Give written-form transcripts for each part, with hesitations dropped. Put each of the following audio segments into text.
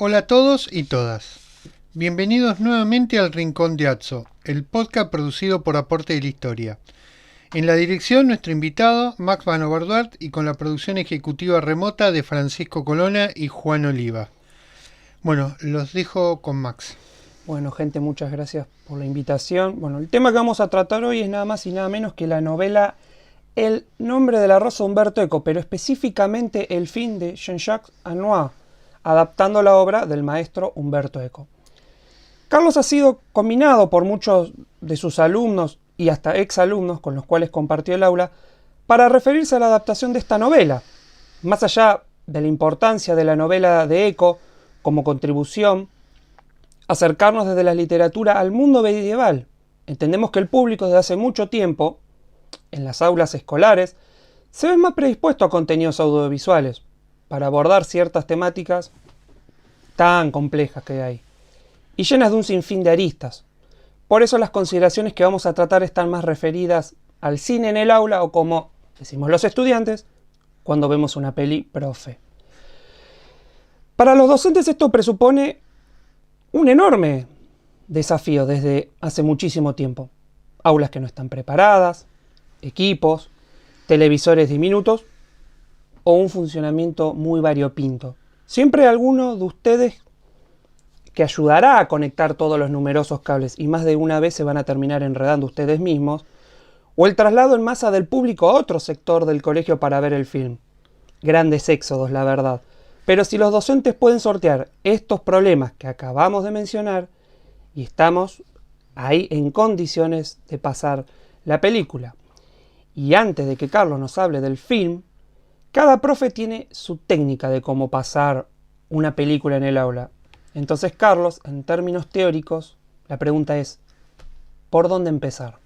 Hola a todos y todas. Bienvenidos nuevamente al Rincón de Atso, el podcast producido por Aporte de la Historia. En la dirección, nuestro invitado, Max Van Overduart, y con la producción ejecutiva remota de Francisco Colonna y Juan Oliva. Bueno, los dejo con Max. Bueno, gente, muchas gracias por la invitación. Bueno, el tema que vamos a tratar hoy es nada más y nada menos que la novela El nombre de la rosa de Umberto Eco, pero específicamente El fin de Jean-Jacques Anouilh, adaptando la obra del maestro Umberto Eco. Carlos ha sido combinado por muchos de sus alumnos y hasta exalumnos con los cuales compartió el aula para referirse a la adaptación de esta novela. Más allá de la importancia de la novela de Eco como contribución, acercarnos desde la literatura al mundo medieval. Entendemos que el público desde hace mucho tiempo, en las aulas escolares, se ve más predispuesto a contenidos audiovisuales para abordar ciertas temáticas tan complejas que hay y llenas de un sinfín de aristas. Por eso las consideraciones que vamos a tratar están más referidas al cine en el aula o, como decimos los estudiantes, cuando vemos una peli profe. Para los docentes esto presupone un enorme desafío desde hace muchísimo tiempo. Aulas que no están preparadas, equipos, televisores diminutos o un funcionamiento muy variopinto. Siempre hay alguno de ustedes que ayudará a conectar todos los numerosos cables y más de una vez se van a terminar enredando ustedes mismos, o el traslado en masa del público a otro sector del colegio para ver el film. Grandes éxodos, la verdad. Pero si los docentes pueden sortear estos problemas que acabamos de mencionar y estamos ahí en condiciones de pasar la película. Y antes de que Carlos nos hable del film, cada profe tiene su técnica de cómo pasar una película en el aula. Entonces, Carlos, en términos teóricos, la pregunta es, ¿por dónde empezar?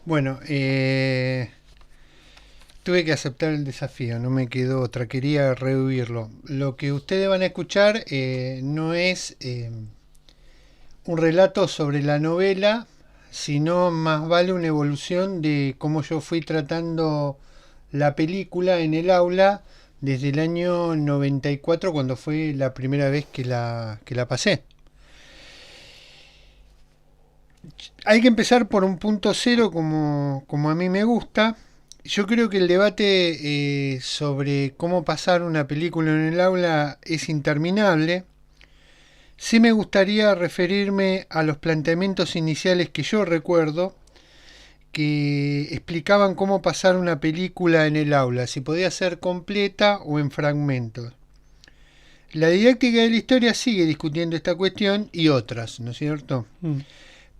Bueno, tuve que aceptar el desafío, no me quedó otra, quería rehuirlo. Lo que ustedes van a escuchar no es un relato sobre la novela, sino más vale una evolución de cómo yo fui tratando la película en el aula desde el año 94, cuando fue la primera vez que la pasé. Hay que empezar por un punto cero como a mí me gusta. Yo creo que el debate sobre cómo pasar una película en el aula es interminable. Sí me gustaría referirme a los planteamientos iniciales que yo recuerdo, que explicaban cómo pasar una película en el aula, si podía ser completa o en fragmentos. La didáctica de la historia sigue discutiendo esta cuestión y otras, ¿no es cierto?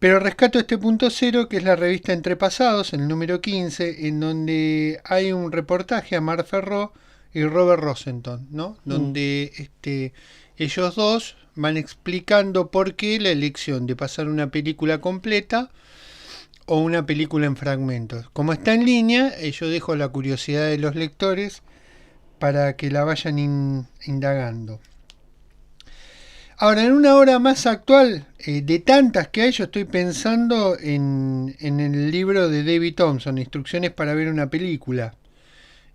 Pero rescato este punto cero, que es la revista Entre Pasados, el número 15, en donde hay un reportaje a Marc Ferro y Robert Rosenthal, ¿no? Donde ellos dos van explicando por qué la elección de pasar una película completa o una película en fragmentos. Como está en línea, yo dejo la curiosidad de los lectores para que la vayan indagando. Ahora, en una hora más actual, de tantas que hay, yo estoy pensando en el libro de David Thompson, Instrucciones para ver una película.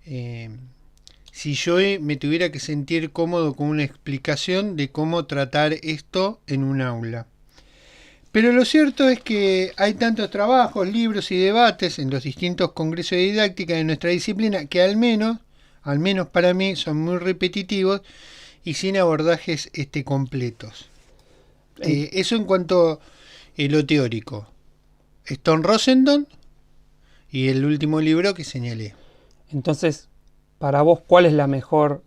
Si yo me tuviera que sentir cómodo con una explicación de cómo tratar esto en un aula. Pero lo cierto es que hay tantos trabajos, libros y debates en los distintos congresos de didáctica de nuestra disciplina que al menos para mí, son muy repetitivos y sin abordajes completos. Eso en cuanto a lo teórico. Stone Rosenthal y el último libro que señalé. Entonces, para vos, ¿cuál es la mejor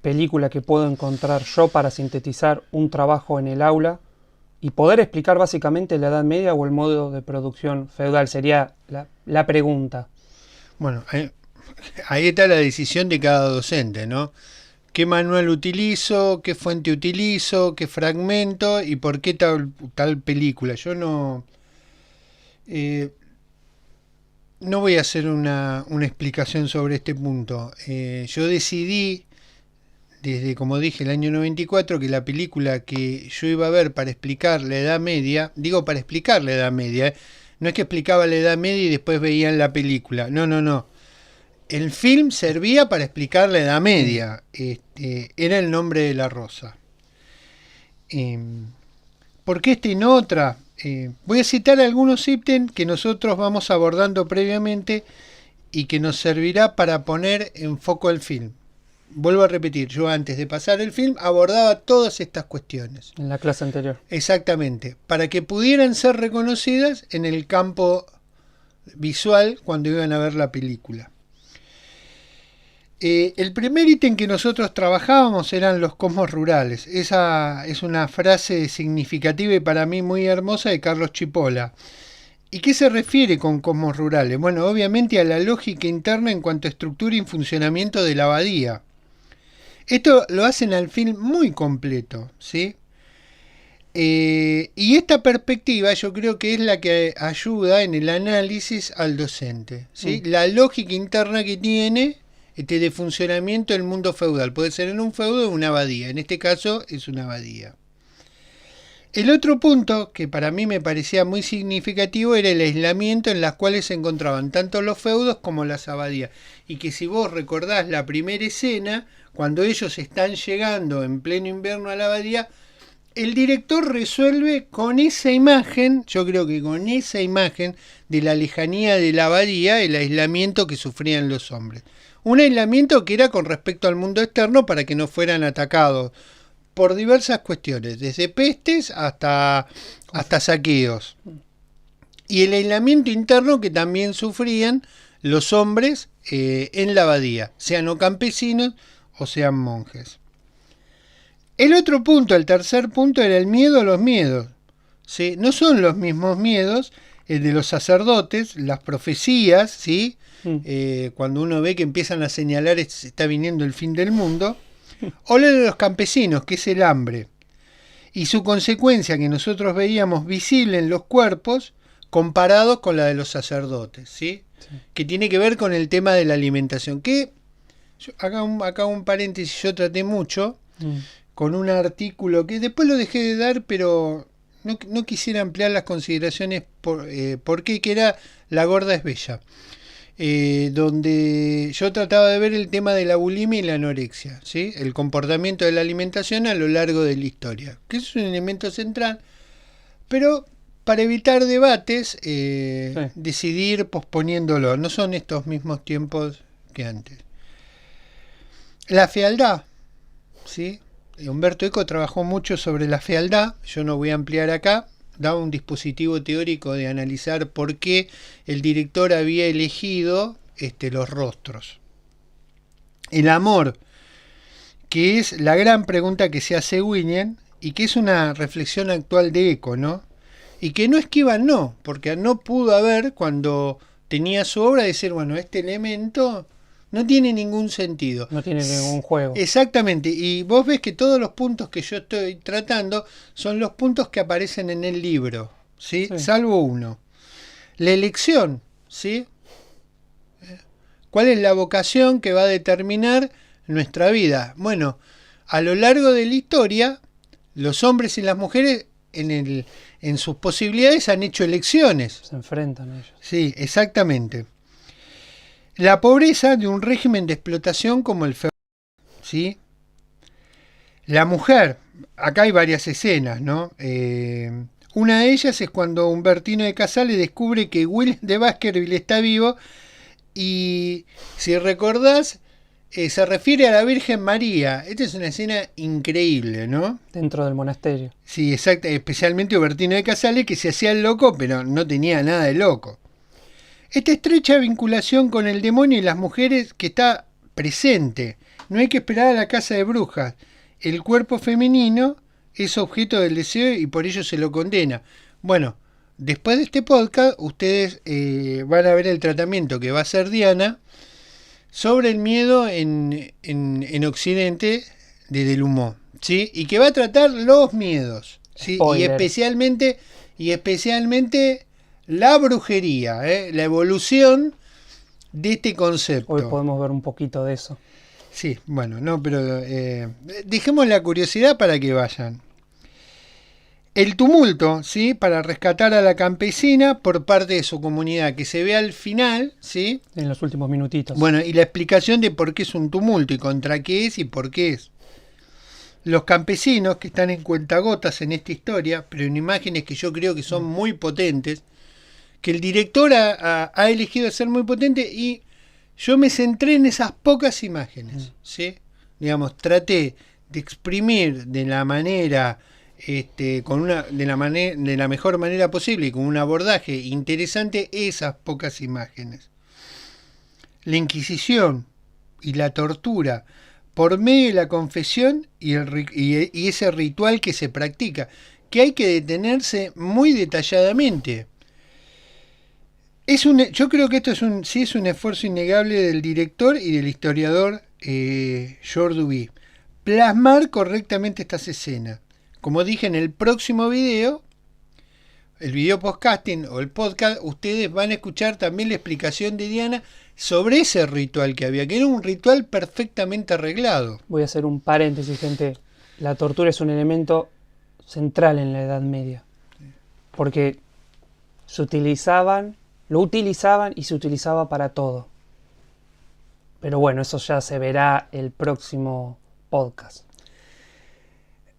película que puedo encontrar yo para sintetizar un trabajo en el aula y poder explicar básicamente la Edad Media o el modo de producción feudal? Sería la pregunta. Bueno, ahí está la decisión de cada docente, ¿no? ¿Qué manual utilizo? ¿Qué fuente utilizo? ¿Qué fragmento? ¿Y por qué tal película? Yo no voy a hacer una explicación sobre este punto. Yo decidí, desde, como dije, el año 94, que la película que yo iba a ver para explicar la Edad Media, digo para explicar la Edad Media, no es que explicaba la Edad Media y después veían la película. No. El film servía para explicar la Edad Media. Era El nombre de la rosa. ¿Por qué esta y no otra? Voy a citar algunos ítems que nosotros vamos abordando previamente y que nos servirá para poner en foco el film. Vuelvo a repetir, yo antes de pasar el film abordaba todas estas cuestiones. En la clase anterior. Exactamente, para que pudieran ser reconocidas en el campo visual cuando iban a ver la película. El primer ítem que nosotros trabajábamos eran los cosmos rurales. Esa es una frase significativa y para mí muy hermosa de Carlos Chipola. ¿Y qué se refiere con cosmos rurales? Bueno, obviamente a la lógica interna en cuanto a estructura y funcionamiento de la abadía. Esto lo hacen al film muy completo, ¿sí? Y esta perspectiva yo creo que es la que ayuda en el análisis al docente, ¿sí? La lógica interna que tiene de funcionamiento del mundo feudal. Puede ser en un feudo o una abadía. En este caso es una abadía. El otro punto que para mí me parecía muy significativo era el aislamiento en las cuales se encontraban tanto los feudos como las abadías. Y que si vos recordás la primera escena, cuando ellos están llegando en pleno invierno a la abadía, el director resuelve con esa imagen, yo creo que con esa imagen de la lejanía de la abadía, el aislamiento que sufrían los hombres. Un aislamiento que era con respecto al mundo externo para que no fueran atacados por diversas cuestiones, desde pestes hasta saqueos. Y el aislamiento interno que también sufrían los hombres en la abadía, sean o campesinos o sean monjes. El otro punto, el tercer punto, era el miedo a los miedos. ¿Sí? No son los mismos miedos el de los sacerdotes, las profecías, ¿sí? Cuando uno ve que empiezan a señalar se está viniendo el fin del mundo, o lo de los campesinos, que es el hambre, y su consecuencia que nosotros veíamos visible en los cuerpos comparados con la de los sacerdotes, ¿sí? Que tiene que ver con el tema de la alimentación, que acá un paréntesis, yo traté mucho con un artículo que después lo dejé de dar, pero no quisiera ampliar las consideraciones por qué, que era La gorda es bella. Donde yo trataba de ver el tema de la bulimia y la anorexia, ¿sí? El comportamiento de la alimentación a lo largo de la historia, que es un elemento central, pero para evitar debates, decidí ir posponiéndolo. No son estos mismos tiempos que antes. La fealdad, ¿sí? Humberto Eco trabajó mucho sobre la fealdad, yo no voy a ampliar acá. Daba un dispositivo teórico de analizar por qué el director había elegido los rostros. El amor, que es la gran pregunta que se hace William y que es una reflexión actual de Eco, ¿no? Y que no esquiva no, porque no pudo haber, cuando tenía su obra, decir, bueno, este elemento no tiene ningún sentido. No tiene ningún juego. Exactamente. Y vos ves que todos los puntos que yo estoy tratando son los puntos que aparecen en el libro, ¿sí? Salvo uno. La elección, ¿sí? ¿Cuál es la vocación que va a determinar nuestra vida? Bueno, a lo largo de la historia, los hombres y las mujeres en sus posibilidades han hecho elecciones. Se enfrentan a ellos. Sí, exactamente. La pobreza de un régimen de explotación como el feudal, ¿sí? La mujer, acá hay varias escenas, ¿no? Una de ellas es cuando Humbertino de Casale descubre que William de Baskerville está vivo y, si recordás, se refiere a la Virgen María. Esta es una escena increíble, ¿no? Dentro del monasterio. Sí, exacto, especialmente Humbertino de Casale, que se hacía el loco, pero no tenía nada de loco. Esta estrecha vinculación con el demonio y las mujeres que está presente. No hay que esperar a la casa de brujas. El cuerpo femenino es objeto del deseo y por ello se lo condena. Bueno, después de este podcast, ustedes van a ver el tratamiento que va a hacer Diana sobre el miedo en Occidente de Delumeau, ¿sí? Y que va a tratar los miedos, ¿sí? Y especialmente la brujería, la evolución de este concepto. Hoy podemos ver un poquito de eso. Sí, bueno, no, pero dejemos la curiosidad para que vayan. El tumulto, ¿sí? Para rescatar a la campesina por parte de su comunidad, que se ve al final, ¿sí? En los últimos minutitos. Bueno, y la explicación de por qué es un tumulto y contra qué es y por qué es. los campesinos que están en cuentagotas en esta historia, pero en imágenes que yo creo que son muy potentes, que el director ha elegido hacer muy potente, y yo me centré en esas pocas imágenes, ¿sí? Digamos, traté de exprimir de la manera, de la mejor manera posible y con un abordaje interesante esas pocas imágenes. La Inquisición y la tortura por medio de la confesión y ese ritual que se practica, que hay que detenerse muy detalladamente. Yo creo que esto sí es un esfuerzo innegable del director y del historiador George Duby. Plasmar correctamente estas escenas. Como dije en el próximo video, el video podcasting o el podcast, ustedes van a escuchar también la explicación de Diana sobre ese ritual que había, que era un ritual perfectamente arreglado. Voy a hacer un paréntesis, gente. La tortura es un elemento central en la Edad Media. Porque lo utilizaban y se utilizaba para todo. Pero bueno, eso ya se verá el próximo podcast.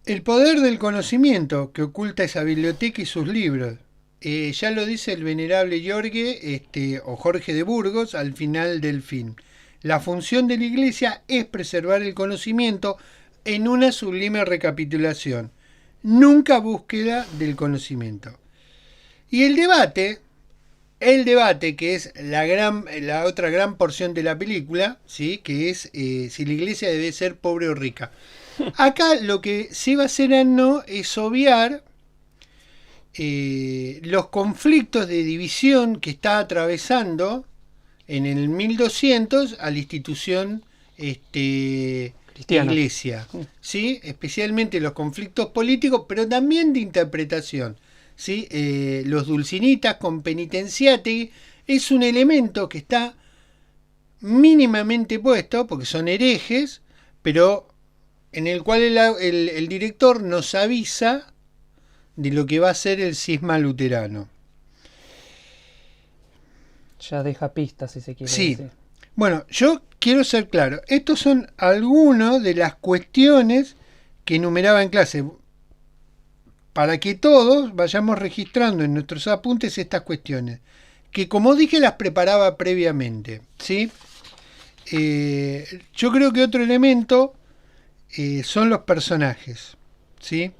El poder del conocimiento que oculta esa biblioteca y sus libros. Ya lo dice el venerable Jorge de Burgos al final del film. La función de la Iglesia es preservar el conocimiento en una sublime recapitulación, nunca búsqueda del conocimiento. Y el debate que es la otra gran porción de la película, ¿sí? Que es si la Iglesia debe ser pobre o rica. Acá lo que Seba Serrano es obviar los conflictos de división que está atravesando en el 1200 a la institución Iglesia, ¿sí? Especialmente los conflictos políticos, pero también de interpretación, ¿sí? Los dulcinitas con Penitenciati es un elemento que está mínimamente puesto, porque son herejes, pero en el cual el director nos avisa de lo que va a ser el cisma luterano. Ya deja pistas, si se quiere Sí. decir. Bueno, yo quiero ser claro. Estos son algunas de las cuestiones que enumeraba en clase, para que todos vayamos registrando en nuestros apuntes estas cuestiones, que como dije las preparaba previamente, ¿sí? Yo creo que otro elemento son los personajes, ¿sí?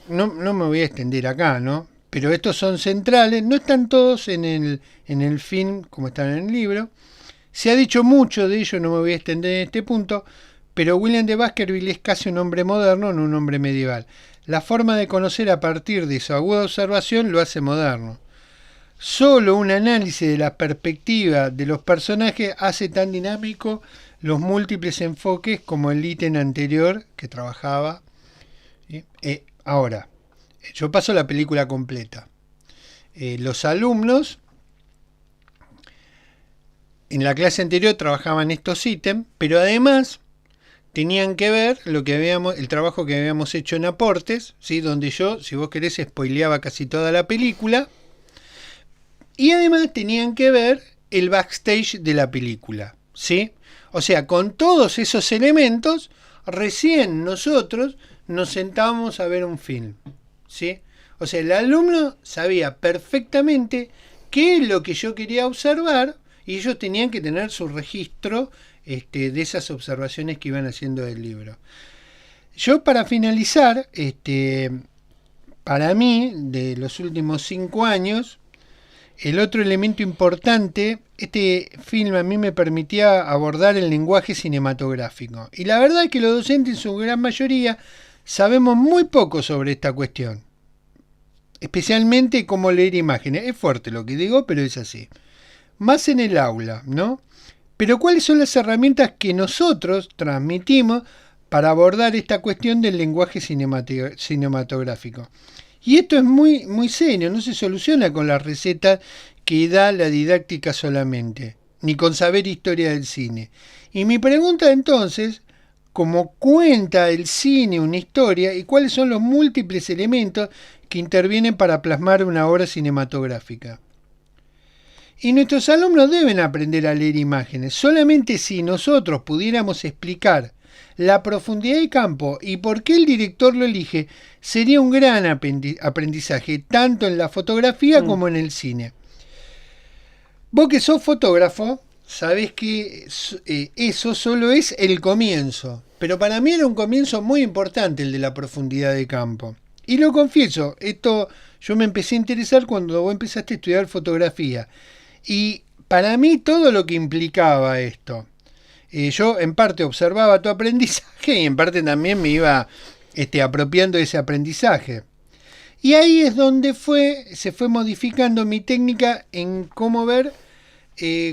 No me voy a extender acá, ¿no? Pero estos son centrales, no están todos en el film como están en el libro. Se ha dicho mucho de ello, no me voy a extender en este punto, pero William de Baskerville es casi un hombre moderno, no un hombre medieval. La forma de conocer a partir de su aguda observación lo hace moderno. Solo un análisis de la perspectiva de los personajes hace tan dinámico los múltiples enfoques como el ítem anterior que trabajaba. ¿Sí? Ahora, yo paso la película completa. Los alumnos en la clase anterior trabajaban estos ítems, pero además tenían que ver el trabajo que habíamos hecho en aportes, ¿sí? Donde yo, si vos querés, spoileaba casi toda la película. Y además tenían que ver el backstage de la película, ¿sí? O sea, con todos esos elementos, recién nosotros nos sentábamos a ver un film, ¿sí? O sea, el alumno sabía perfectamente qué es lo que yo quería observar y ellos tenían que tener su registro de esas observaciones que iban haciendo del libro. Yo, para finalizar, para mí, de los últimos 5 años, el otro elemento importante, este film a mí me permitía abordar el lenguaje cinematográfico. Y la verdad es que los docentes en su gran mayoría sabemos muy poco sobre esta cuestión. Especialmente cómo leer imágenes. Es fuerte lo que digo, pero es así. Más en el aula, ¿no? Pero ¿cuáles son las herramientas que nosotros transmitimos para abordar esta cuestión del lenguaje cinematográfico? Y esto es muy, muy serio, no se soluciona con las recetas que da la didáctica solamente, ni con saber historia del cine. Y mi pregunta entonces, ¿cómo cuenta el cine una historia y cuáles son los múltiples elementos que intervienen para plasmar una obra cinematográfica? Y nuestros alumnos deben aprender a leer imágenes. Solamente si nosotros pudiéramos explicar la profundidad de campo y por qué el director lo elige sería un gran aprendizaje, tanto en la fotografía como en el cine. Vos que sos fotógrafo, sabés que eso solo es el comienzo, pero para mí era un comienzo muy importante el de la profundidad de campo. Y lo confieso, esto yo me empecé a interesar cuando vos empezaste a estudiar fotografía. Y para mí todo lo que implicaba esto. Yo en parte observaba tu aprendizaje y en parte también me iba apropiando de ese aprendizaje. Y ahí es donde se fue modificando mi técnica en cómo ver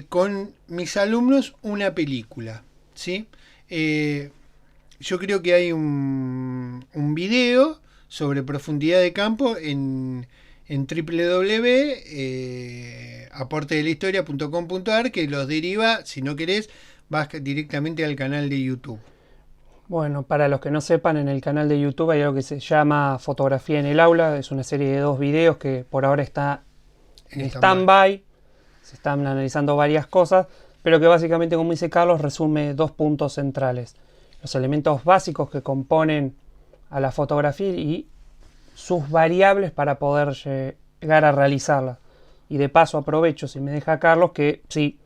con mis alumnos una película, ¿sí? Yo creo que hay un video sobre profundidad de campo en www.aportedelahistoria.com.ar que los deriva, si no querés, vas directamente al canal de YouTube. Bueno, para los que no sepan, en el canal de YouTube hay algo que se llama Fotografía en el Aula. Es una serie de 2 videos que por ahora está en stand-by. Se están analizando varias cosas, pero que básicamente, como dice Carlos, resume 2 puntos centrales. Los elementos básicos que componen a la fotografía y sus variables para poder llegar a realizarla. Y de paso aprovecho, si me deja Carlos, que sí,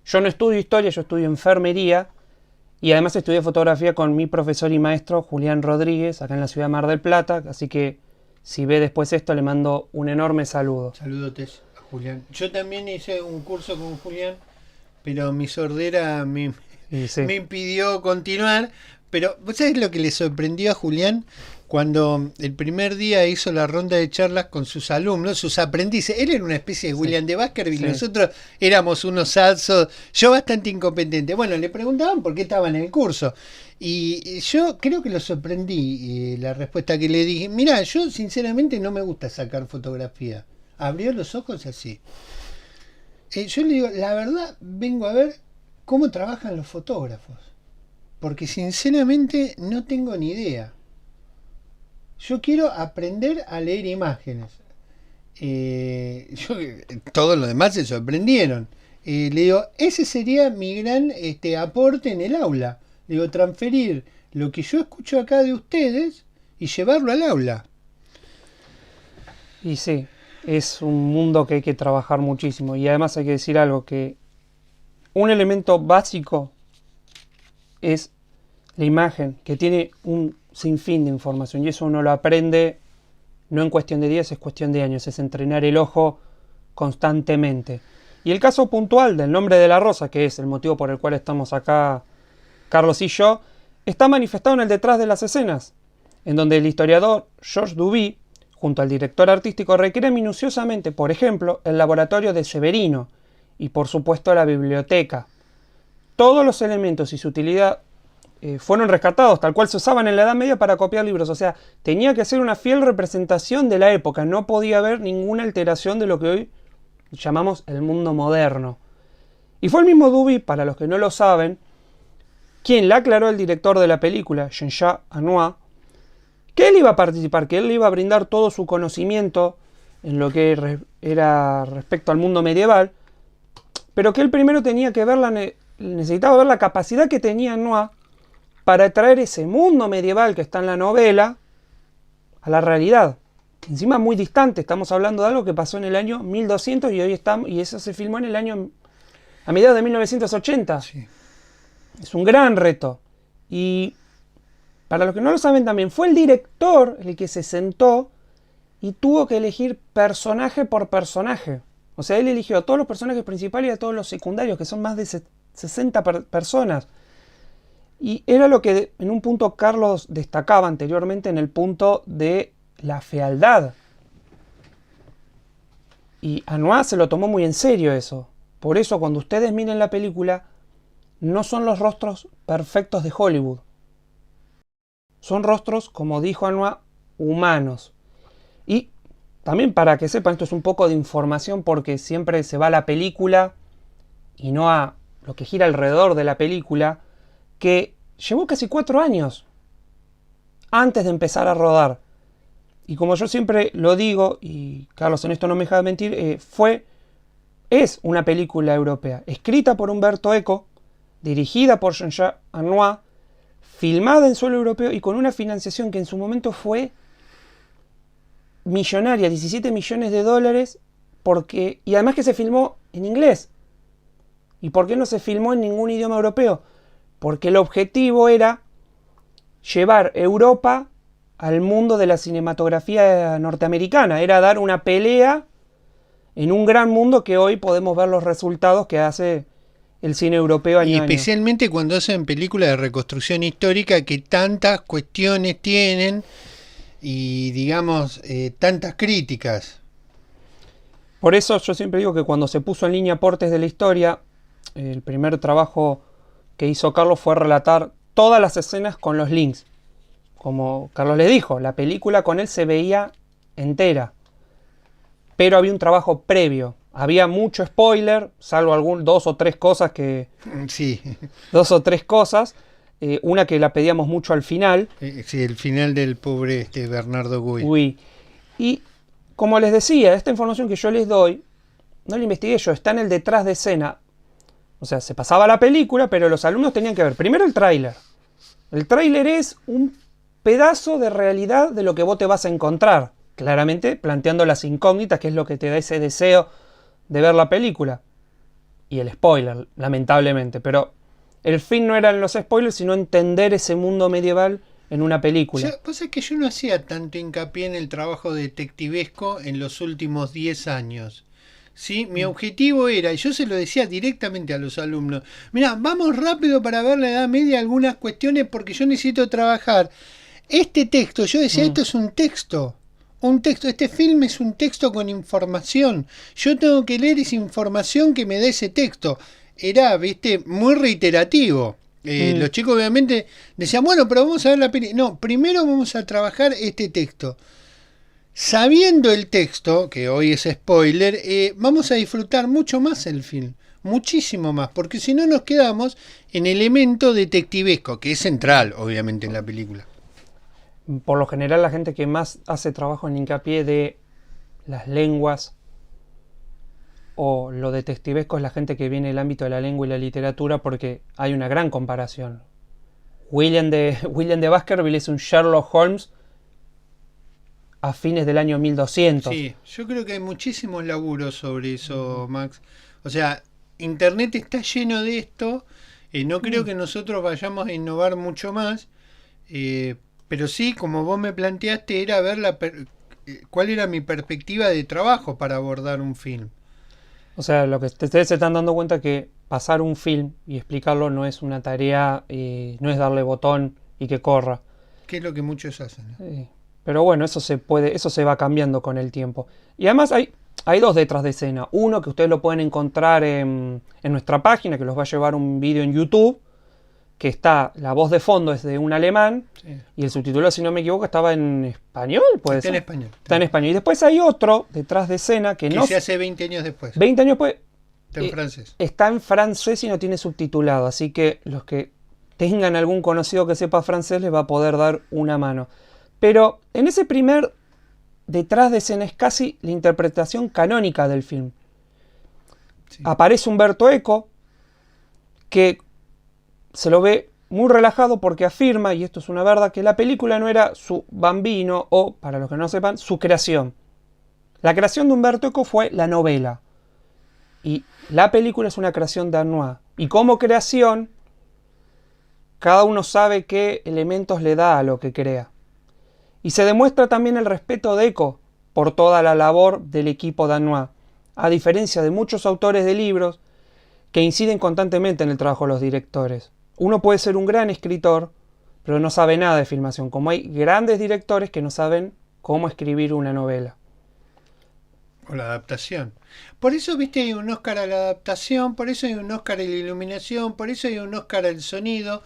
yo no estudio historia, yo estudio enfermería y además estudié fotografía con mi profesor y maestro Julián Rodríguez, acá en la ciudad de Mar del Plata, así que si ve después esto le mando un enorme saludo. Saludotes a Julián. Yo también hice un curso con Julián, pero mi sordera me impidió continuar. Pero, ¿vos sabés lo que le sorprendió a Julián? Cuando el primer día hizo la ronda de charlas con sus alumnos, sus aprendices. Él era una especie de William de Baskerville, nosotros éramos unos alzos, yo bastante incompetente. Bueno, le preguntaban por qué estaba en el curso. Y yo creo que lo sorprendí, la respuesta que le dije. Mirá, yo sinceramente no me gusta sacar fotografía. Abrió los ojos así. Yo le digo, la verdad, vengo a ver cómo trabajan los fotógrafos. Porque sinceramente no tengo ni idea. Yo quiero aprender a leer imágenes. Todos los demás se sorprendieron. Le digo, ese sería mi gran aporte en el aula. Le digo, transferir lo que yo escucho acá de ustedes y llevarlo al aula. Y sí, es un mundo que hay que trabajar muchísimo. Y además hay que decir algo, que un elemento básico es la imagen, que tiene un sinfín de información, y eso uno lo aprende no en cuestión de días, es cuestión de años, es entrenar el ojo constantemente. Y el caso puntual del nombre de la rosa, que es el motivo por el cual estamos acá Carlos y yo, está manifestado en el detrás de las escenas, en donde el historiador Georges Duby, junto al director artístico, recrea minuciosamente, por ejemplo, el laboratorio de Severino y por supuesto la biblioteca. Todos los elementos y su utilidad fueron rescatados, tal cual se usaban en la Edad Media para copiar libros. O sea, tenía que ser una fiel representación de la época. No podía haber ninguna alteración de lo que hoy llamamos el mundo moderno. Y fue el mismo Duby, para los que no lo saben, quien le aclaró al director de la película, Jean-Jacques Anouilh, que él iba a participar, que él iba a brindar todo su conocimiento en lo que era respecto al mundo medieval, pero que él primero tenía que ver necesitaba ver la capacidad que tenía Anouilh para traer ese mundo medieval que está en la novela a la realidad. Encima muy distante, estamos hablando de algo que pasó en el año 1200 y hoy estamos, y eso se filmó en el año a mediados de 1980. Sí. Es un gran reto. Y para los que no lo saben también, fue el director el que se sentó y tuvo que elegir personaje por personaje. O sea, él eligió a todos los personajes principales y a todos los secundarios, que son más de 60 personas. Y era lo que en un punto Carlos destacaba anteriormente, en el punto de la fealdad. Y Anouilh se lo tomó muy en serio eso. Por eso cuando ustedes miren la película, no son los rostros perfectos de Hollywood. Son rostros, como dijo Anouilh, humanos. Y también para que sepan, esto es un poco de información porque siempre se va a la película y no a lo que gira alrededor de la película, que llevó casi 4 años antes de empezar a rodar. Y como yo siempre lo digo, y Carlos en esto no me deja de mentir, es una película europea, escrita por Umberto Eco, dirigida por Jean-Jacques Anouilh, filmada en suelo europeo y con una financiación que en su momento fue millonaria, 17 millones de dólares, y además que se filmó en inglés. ¿Y por qué no se filmó en ningún idioma europeo? Porque el objetivo era llevar Europa al mundo de la cinematografía norteamericana, era dar una pelea en un gran mundo que hoy podemos ver los resultados que hace el cine europeo año a año. Y especialmente cuando hacen películas de reconstrucción histórica que tantas cuestiones tienen y digamos tantas críticas. Por eso yo siempre digo que cuando se puso en línea Aportes de la Historia, el primer trabajo que hizo Carlos fue relatar todas las escenas con los links. Como Carlos le dijo, la película con él se veía entera. Pero había un trabajo previo. Había mucho spoiler, salvo dos o tres cosas que... Sí. Dos o tres cosas. Una que la pedíamos mucho al final. Sí, el final del pobre Bernardo Gui. Uy. Y como les decía, esta información que yo les doy, no la investigué yo, está en el detrás de escena. O sea, se pasaba la película, pero los alumnos tenían que ver primero el tráiler. El tráiler es un pedazo de realidad de lo que vos te vas a encontrar. Claramente planteando las incógnitas, que es lo que te da ese deseo de ver la película. Y el spoiler, lamentablemente. Pero el fin no eran los spoilers, sino entender ese mundo medieval en una película. Pasa que yo no hacía tanto hincapié en el trabajo detectivesco en los últimos 10 años. ¿Sí? Mi objetivo era, y yo se lo decía directamente a los alumnos, mirá, vamos rápido para ver la Edad Media algunas cuestiones porque yo necesito trabajar. Este texto, yo decía, esto es un texto. Este film es un texto con información. Yo tengo que leer esa información que me da ese texto. Era, viste, muy reiterativo. Los chicos obviamente decían, bueno, pero vamos a ver la película. No, primero vamos a trabajar este texto. Sabiendo el texto, que hoy es spoiler, vamos a disfrutar mucho más el film. Muchísimo más, porque si no nos quedamos en elemento detectivesco, que es central, obviamente, en la película. Por lo general la gente que más hace trabajo en hincapié de las lenguas o lo detectivesco es la gente que viene del ámbito de la lengua y la literatura, porque hay una gran comparación. William de Baskerville es un Sherlock Holmes a fines del año 1200. Sí, yo creo que hay muchísimos laburos sobre eso, Max. O sea, Internet está lleno de esto. No creo que nosotros vayamos a innovar mucho más. Pero sí, como vos me planteaste, era ver cuál era mi perspectiva de trabajo para abordar un film. O sea, lo que ustedes se están dando cuenta que pasar un film y explicarlo no es una tarea, no es darle botón y que corra. Que es lo que muchos hacen. Pero bueno, eso se va cambiando con el tiempo. Y además hay dos detrás de escena. Uno que ustedes lo pueden encontrar en nuestra página, que los va a llevar un vídeo en YouTube, que la voz de fondo es de un alemán, sí. Y el subtítulo, si no me equivoco, estaba en español, ¿puede ser? En español. Está en español. Y después hay otro detrás de escena que no... se hace 20 años después. 20 años después. Está en francés. Está en francés y no tiene subtitulado, así que los que tengan algún conocido que sepa francés les va a poder dar una mano. Pero en ese primer detrás de escena es casi la interpretación canónica del film. Sí. Aparece Umberto Eco, que se lo ve muy relajado porque afirma, y esto es una verdad, que la película no era su bambino o, para los que no sepan, su creación. La creación de Umberto Eco fue la novela. Y la película es una creación de Arnois. Y como creación, cada uno sabe qué elementos le da a lo que crea. Y se demuestra también el respeto de Eco por toda la labor del equipo de Arnois, a diferencia de muchos autores de libros que inciden constantemente en el trabajo de los directores. Uno puede ser un gran escritor, pero no sabe nada de filmación, como hay grandes directores que no saben cómo escribir una novela. O la adaptación. Por eso, viste, hay un Oscar a la adaptación, por eso hay un Oscar a la iluminación, por eso hay un Oscar al sonido,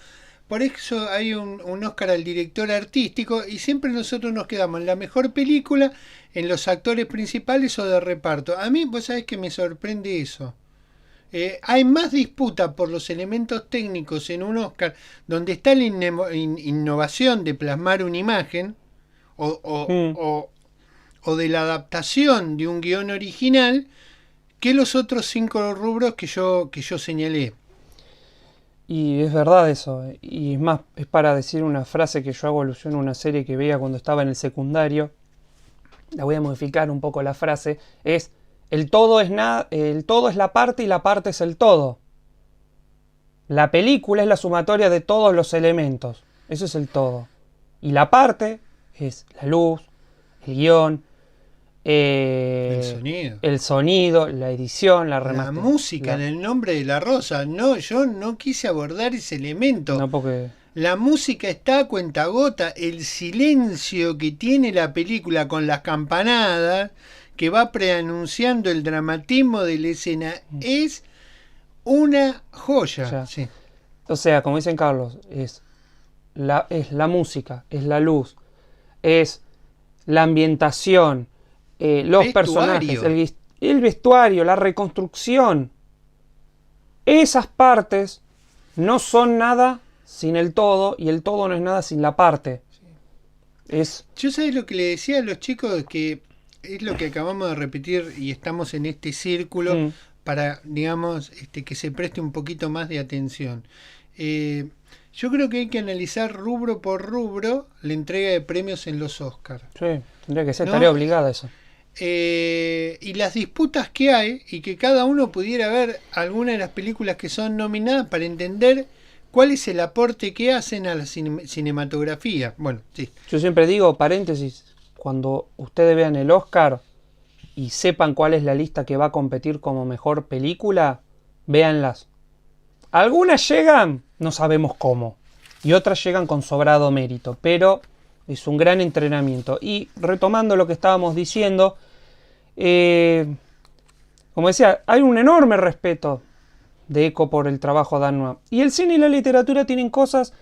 por eso hay un Oscar al director artístico, y siempre nosotros nos quedamos en la mejor película, en los actores principales o de reparto. A mí, vos sabés que me sorprende eso. Hay más disputa por los elementos técnicos en un Oscar donde está la innovación de plasmar una imagen o de la adaptación de un guión original que los otros 5 rubros que yo señalé. Y es verdad eso. Y es más, es para decir una frase que yo hago alusión a una serie que veía cuando estaba en el secundario. La voy a modificar un poco la frase. Es el todo es nada, el todo es la parte y la parte es el todo. La película es la sumatoria de todos los elementos. Eso es el todo. Y la parte es la luz, el guión, el sonido, la edición, la La música en el nombre de la rosa. No, yo no quise abordar ese elemento. No, porque la música está a cuentagota. El silencio que tiene la película con las campanadas que va preanunciando el dramatismo de la escena es una joya. Sí. O sea, como dicen Carlos, es la música, es la luz, es la ambientación, los personajes, el vestuario, la reconstrucción. Esas partes no son nada sin el todo y el todo no es nada sin la parte. Sí. Yo sabes lo que le decía a los chicos, que es lo que acabamos de repetir y estamos en este círculo para, digamos, que se preste un poquito más de atención. Yo creo que hay que analizar rubro por rubro la entrega de premios en los Oscars. Sí, tendría que ser tarea obligada eso. Y las disputas que hay, y que cada uno pudiera ver alguna de las películas que son nominadas para entender cuál es el aporte que hacen a la cinematografía. Bueno, sí. Yo siempre digo, paréntesis, cuando ustedes vean el Oscar y sepan cuál es la lista que va a competir como mejor película, véanlas. Algunas llegan, no sabemos cómo, y otras llegan con sobrado mérito, pero es un gran entrenamiento. Y retomando lo que estábamos diciendo, como decía, hay un enorme respeto de Eco por el trabajo de Anne. Y el cine y la literatura tienen cosas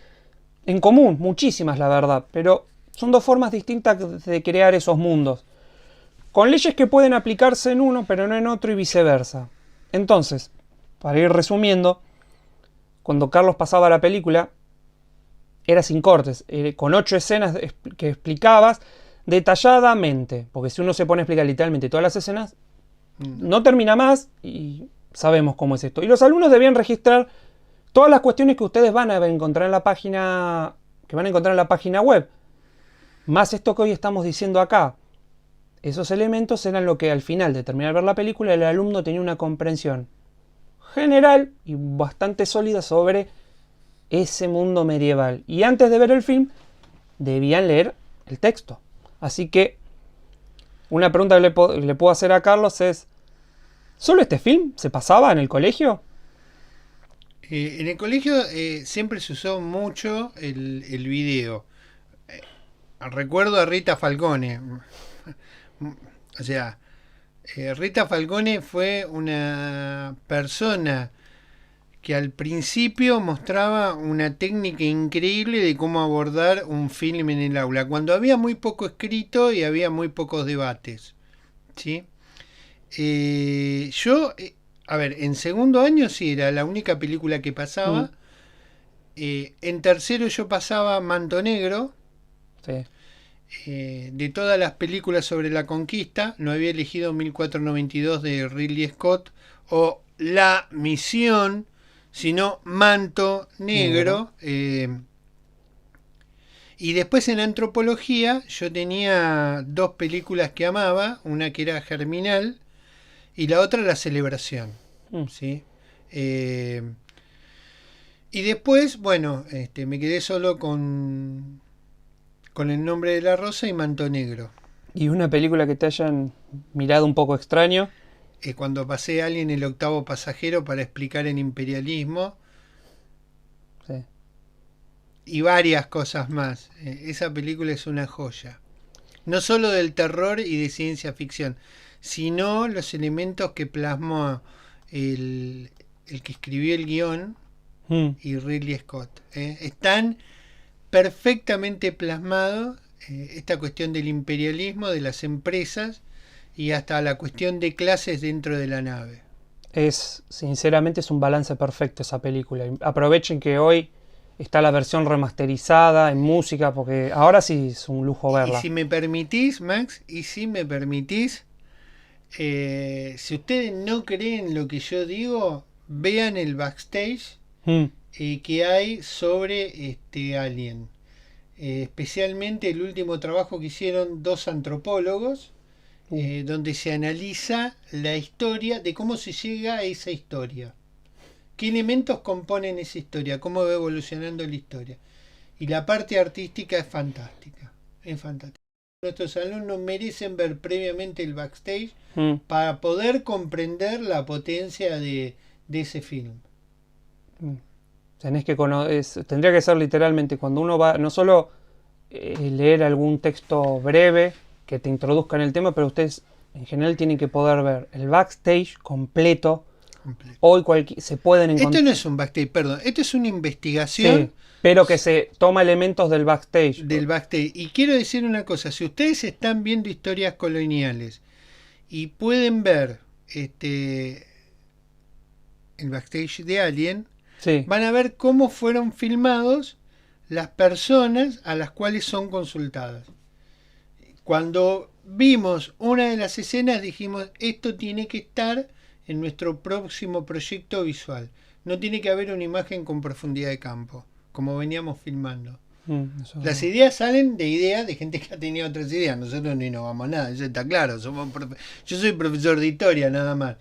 en común, muchísimas la verdad, pero son dos formas distintas de crear esos mundos, con leyes que pueden aplicarse en uno pero no en otro y viceversa. Entonces, para ir resumiendo, cuando Carlos pasaba la película, era sin cortes, con 8 escenas que explicabas detalladamente, porque si uno se pone a explicar literalmente todas las escenas, no termina más y sabemos cómo es esto. Y los alumnos debían registrar todas las cuestiones que ustedes van a encontrar en la página, que van a encontrar en la página web, más esto que hoy estamos diciendo acá. Esos elementos eran lo que al final de terminar de ver la película el alumno tenía una comprensión general y bastante sólida sobre ese mundo medieval. Y antes de ver el film, debían leer el texto. Así que una pregunta que le puedo hacer a Carlos es, ¿solo este film se pasaba en el colegio? En el colegio siempre se usó mucho el video. Recuerdo a Rita Falcone. O sea, Rita Falcone fue una persona que al principio mostraba una técnica increíble de cómo abordar un film en el aula, cuando había muy poco escrito y había muy pocos debates. ¿Sí? A ver, en segundo año sí era la única película que pasaba. En tercero yo pasaba Manto Negro. Sí. De todas las películas sobre la conquista, no había elegido 1492 de Ridley Scott o La Misión, sino Manto Negro. Y después en antropología yo tenía 2 películas que amaba, una que era Germinal y la otra La Celebración. ¿Sí? Y después, bueno, me quedé solo con El Nombre de la Rosa y Manto Negro. ¿Y una película que te hayan mirado un poco extraño? Cuando pasé Alien el octavo pasajero para explicar el imperialismo. Sí. Y varias cosas más. Esa película es una joya. No solo del terror y de ciencia ficción, sino los elementos que plasmó el que escribió el guión y Ridley Scott. Están perfectamente plasmados esta cuestión del imperialismo, de las empresas y hasta la cuestión de clases dentro de la nave. Sinceramente es un balance perfecto esa película. Aprovechen que hoy está la versión remasterizada en música, porque ahora sí es un lujo verla. Y si me permitís, Max, si ustedes no creen lo que yo digo, vean el backstage que hay sobre Alien. Especialmente el último trabajo que hicieron dos antropólogos, donde se analiza la historia de cómo se llega a esa historia. ¿Qué elementos componen esa historia? ¿Cómo va evolucionando la historia? Y la parte artística es fantástica. Es fantástica. Nuestros alumnos merecen ver previamente el backstage para poder comprender la potencia de ese film. Tenés que tendría que ser literalmente cuando uno va, no solo leer algún texto breve que te introduzca en el tema, pero ustedes en general tienen que poder ver el backstage completo. Hoy se pueden encontrar. Esto no es un backstage, perdón, esto es una investigación. Sí, pero que se toma elementos del backstage. Del backstage. Y quiero decir una cosa, si ustedes están viendo historias coloniales y pueden ver el backstage de Alien, sí, van a ver cómo fueron filmados las personas a las cuales son consultadas. Cuando vimos una de las escenas dijimos, esto tiene que estar en nuestro próximo proyecto visual. No tiene que haber una imagen con profundidad de campo, como veníamos filmando. Las ideas salen de ideas de gente que ha tenido otras ideas. Nosotros no innovamos nada, eso está claro. Yo soy profesor de historia nada más.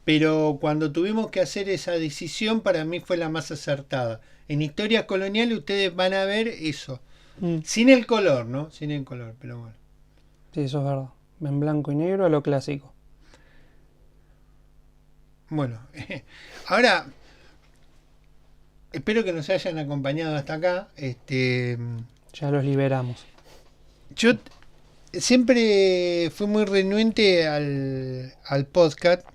Pero cuando tuvimos que hacer esa decisión, para mí fue la más acertada. En historias coloniales ustedes van a ver eso. Sin el color, ¿no? Sin el color, pero bueno. Sí, eso es verdad. En blanco y negro a lo clásico. Bueno, ahora espero que nos hayan acompañado hasta acá. Ya los liberamos. Yo siempre fui muy renuente al podcast.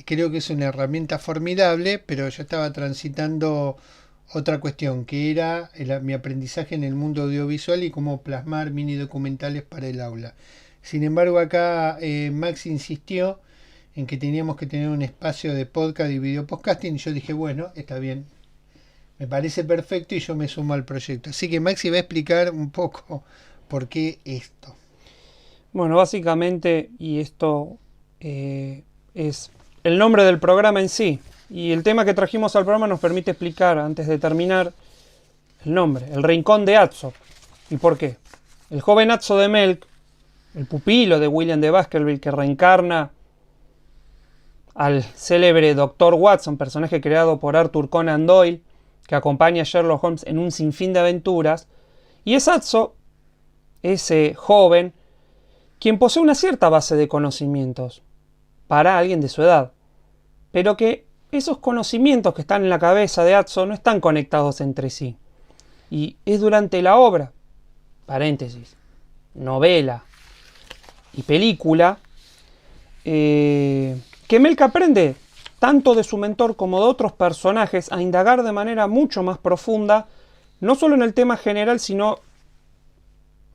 Creo que es una herramienta formidable, pero yo estaba transitando otra cuestión, que era mi aprendizaje en el mundo audiovisual y cómo plasmar mini documentales para el aula. Sin embargo, acá Max insistió en que teníamos que tener un espacio de podcast y video podcasting, y yo dije, bueno, está bien, me parece perfecto y yo me sumo al proyecto. Así que Maxi va a explicar un poco por qué esto. Bueno, básicamente, y esto es el nombre del programa en sí, y el tema que trajimos al programa nos permite explicar, antes de terminar, el nombre, El Rincón de Atso. ¿Y por qué? El joven Atso de Melk, el pupilo de William de Baskerville, que reencarna al célebre Dr. Watson, personaje creado por Arthur Conan Doyle, que acompaña a Sherlock Holmes en un sinfín de aventuras, y es Atso, ese joven, quien posee una cierta base de conocimientos para alguien de su edad, pero que esos conocimientos que están en la cabeza de Atso no están conectados entre sí. Y es durante la obra, paréntesis, novela y película, que Melk aprende tanto de su mentor como de otros personajes a indagar de manera mucho más profunda, no solo en el tema general, sino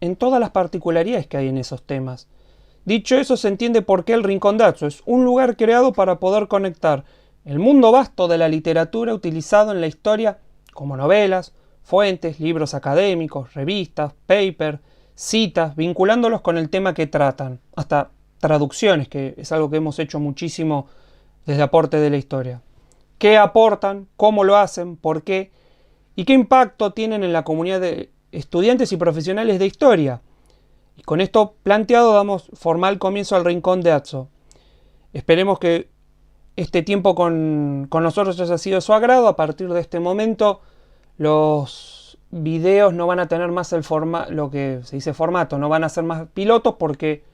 en todas las particularidades que hay en esos temas. Dicho eso, se entiende por qué el Rincón de Atso es un lugar creado para poder conectar el mundo vasto de la literatura utilizado en la historia como novelas, fuentes, libros académicos, revistas, papers, citas, vinculándolos con el tema que tratan, hasta traducciones, que es algo que hemos hecho muchísimo desde Aporte de la Historia. ¿Qué aportan? ¿Cómo lo hacen? ¿Por qué? ¿Y qué impacto tienen en la comunidad de estudiantes y profesionales de historia? Y con esto planteado damos formal comienzo al Rincón de Atso. Esperemos que este tiempo con nosotros haya sido de su agrado. A partir de este momento los videos no van a tener más lo que se dice formato, no van a ser más pilotos, porque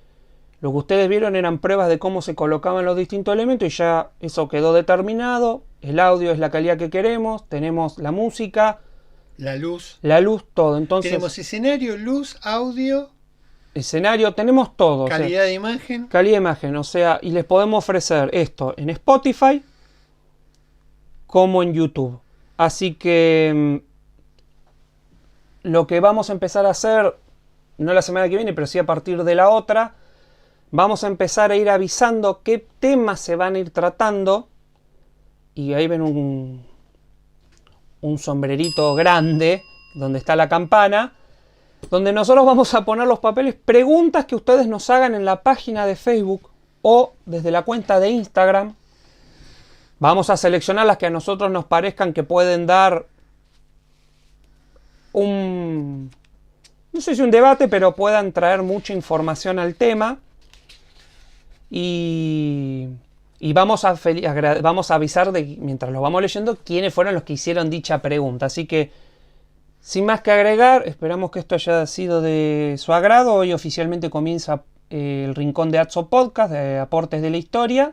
lo que ustedes vieron eran pruebas de cómo se colocaban los distintos elementos y ya eso quedó determinado. El audio es la calidad que queremos, tenemos la música, la luz, todo. Entonces, tenemos escenario, luz, audio, escenario, tenemos todo. Calidad de imagen. Calidad de imagen, o sea, y les podemos ofrecer esto en Spotify como en YouTube. Así que lo que vamos a empezar a hacer, no la semana que viene, pero sí a partir de la otra, vamos a empezar a ir avisando qué temas se van a ir tratando. Y ahí ven un sombrerito grande donde está la campana, donde nosotros vamos a poner los papeles, preguntas que ustedes nos hagan en la página de Facebook o desde la cuenta de Instagram, Vamos a seleccionar las que a nosotros nos parezcan que pueden dar no sé si un debate, pero puedan traer mucha información al tema. Y vamos a avisar, mientras lo vamos leyendo, quiénes fueron los que hicieron dicha pregunta. Así que, sin más que agregar, esperamos que esto haya sido de su agrado. Hoy oficialmente comienza el Rincón de Atso Podcast, de Aportes de la Historia.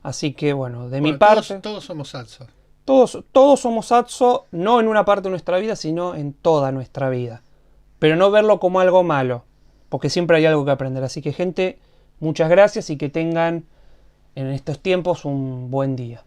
Así que, bueno, de mi parte... Todos somos Atso. Todos somos Atso, no en una parte de nuestra vida, sino en toda nuestra vida. Pero no verlo como algo malo, porque siempre hay algo que aprender. Así que, gente, muchas gracias y que tengan en estos tiempos un buen día.